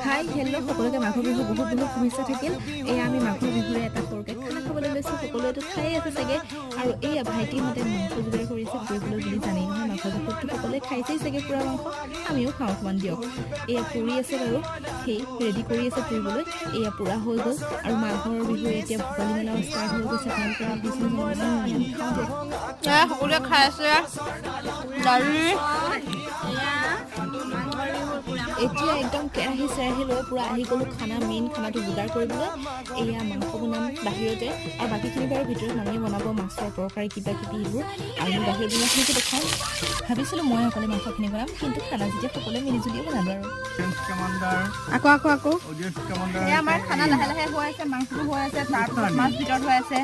Hi hello' সকলোকে মাঘৰ বিহু বহুত বহুত শুভেচ্ছা থাকিল। এয়া আমি মাঘৰ বিহুৰে এটা সৰুকৈ খানা খাবলৈ লৈছোঁ। সকলোৱেতো খায়ে আছে চাগে। আৰু এয়া ভাইটিহঁতে মাংস যোগাৰ কৰিছে পুৰিবলৈ বুলি জানেই নহয়। মাঘৰ বিহুততো সকলোৱে খাইছেই চাগে পুৰা মাংস, আমিও খাওঁ অকণমান দিয়ক। এয়া পুৰি আছে বাৰু, সেই ৰেডি কৰি আছে পুৰিবলৈ। এয়া পুৰা হৈ গ'ল আৰু মাঘৰ বিহু এতিয়া ভোগালী মেলাও ষ্টাৰ্ট হৈ গৈছে। আপোনালোকে দিছোঁ খাওঁ দিয়ক। সকলোৱে খাই আছে দালি। এতিয়া একদম কেৰাহী চেৰাহী লৈ পূৰা আহি গ'লোঁ খানা মেইন খানাটো যোগাৰ কৰিবলৈ। এয়া মাংস বনাম বাহিৰতে, আৰু বাকীখিনি বাৰু ভিতৰত মামীয়ে বনাব, মাছৰ তৰকাৰী কিবা কিবি এইবোৰ। আৰু মই বাহিৰত বনোৱাখিনিকে দেখাম। ভাবিছিলোঁ মই অকলে মাংসখিনি বনাম, কিন্তু খানা যেতিয়া সকলোৱে মিলিজুলিয়ে বনালোঁ আৰু। আকৌ এয়া আমাৰ খানা লাহে লাহে হৈ আছে, মাংসটো হৈ আছে, তাৰপিছত মাছ ভিতৰত হৈ আছে।